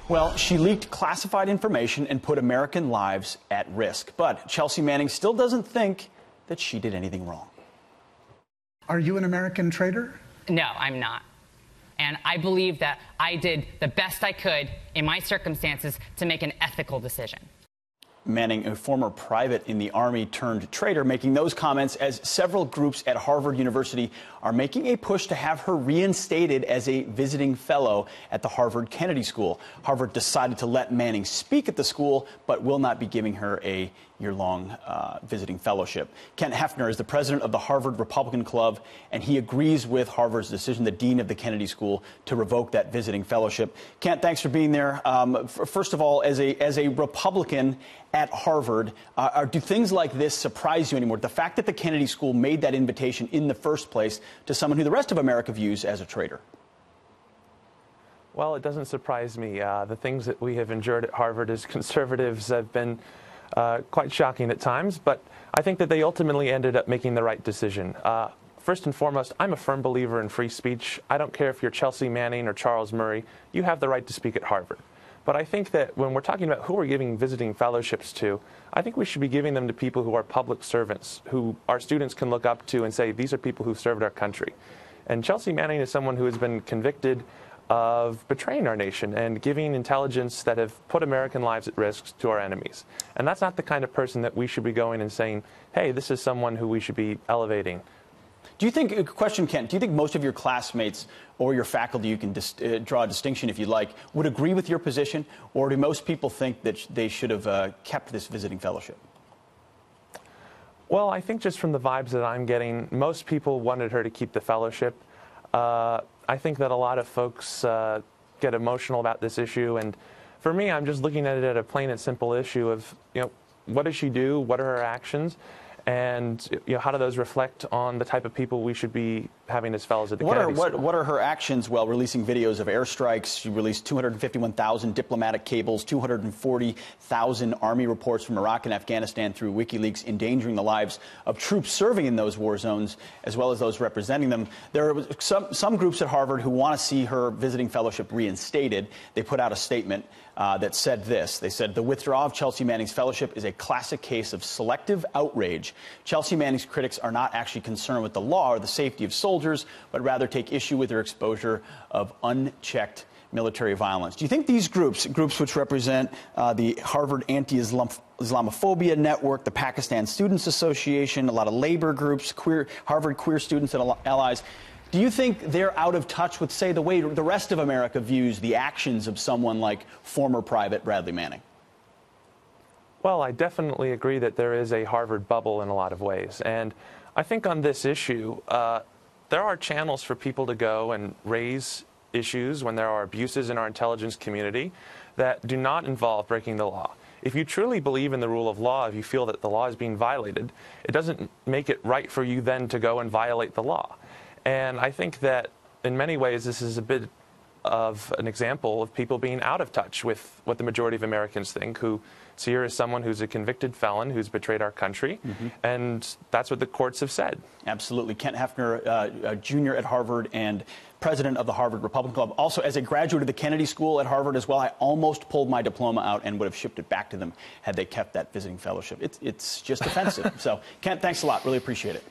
Well, she leaked classified information and put American lives at risk. But Chelsea Manning still doesn't think that she did anything wrong. Are you an American traitor? No, I'm not. And I believe that I did the best I could in my circumstances to make an ethical decision. Manning, a former private in the Army turned traitor, making those comments as several groups at Harvard University are making a push to have her reinstated as a visiting fellow at the Harvard Kennedy School. Harvard decided to let Manning speak at the school, but will not be giving her a year-long visiting fellowship. Kent Hefner is the president of the Harvard Republican Club, and he agrees with Harvard's decision, the dean of the Kennedy School, to revoke that visiting fellowship. Kent, thanks for being there. First of all, as a Republican at Harvard, do things like this surprise you anymore? The fact that the Kennedy School made that invitation in the first place to someone who the rest of America views as a traitor? Well, it doesn't surprise me. The things that we have endured at Harvard as conservatives have been quite shocking at times, but I think that they ultimately ended up making the right decision. First and foremost, I'm a firm believer in free speech. I don't care if you're Chelsea Manning or Charles Murray. You have the right to speak at Harvard. But I think that when we're talking about who we're giving visiting fellowships to, I think we should be giving them to people who are public servants, who our students can look up to and say, these are people who served our country. And Chelsea Manning is someone who has been convicted of betraying our nation and giving intelligence that have put American lives at risk to our enemies. And that's not the kind of person that we should be going and saying, hey, this is someone who we should be elevating. Do you think, question, Kent, do you think most of your classmates or your faculty, you can draw a distinction if you like, would agree with your position, or do most people think that they should have kept this visiting fellowship? Well, I think just from the vibes that I'm getting, most people wanted her to keep the fellowship. I think that a lot of folks get emotional about this issue, and for me, I'm just looking at it at a plain and simple issue of, what does she do? What are her actions? And how do those reflect on the type of people we should be having as fellows at the Kennedy School? What are her actions? Well, releasing videos of airstrikes. She released 251,000 diplomatic cables, 240,000 Army reports from Iraq and Afghanistan through WikiLeaks, endangering the lives of troops serving in those war zones, as well as those representing them. There are some groups at Harvard who want to see her visiting fellowship reinstated. They put out a statement that said this. They said, the withdrawal of Chelsea Manning's fellowship is a classic case of selective outrage. Chelsea Manning's critics are not actually concerned with the law or the safety of soldiers, but rather take issue with their exposure of unchecked military violence. Do you think these groups which represent the Harvard Anti-Islamophobia Network, the Pakistan Students Association, a lot of labor groups, Harvard queer students and allies, do you think they're out of touch with, say, the way the rest of America views the actions of someone like former Private Bradley Manning? Well, I definitely agree that there is a Harvard bubble in a lot of ways. And I think on this issue, there are channels for people to go and raise issues when there are abuses in our intelligence community that do not involve breaking the law. If you truly believe in the rule of law, if you feel that the law is being violated, it doesn't make it right for you then to go and violate the law. And I think that in many ways this is a bit of an example of people being out of touch with what the majority of Americans think, who see her as someone who's a convicted felon who's betrayed our country, and that's what the courts have said. Absolutely. Kent Hefner, a junior at Harvard and president of the Harvard Republican Club. Also, as a graduate of the Kennedy School at Harvard as well, I almost pulled my diploma out and would have shipped it back to them had they kept that visiting fellowship. It's just offensive. So, Kent, thanks a lot. Really appreciate it.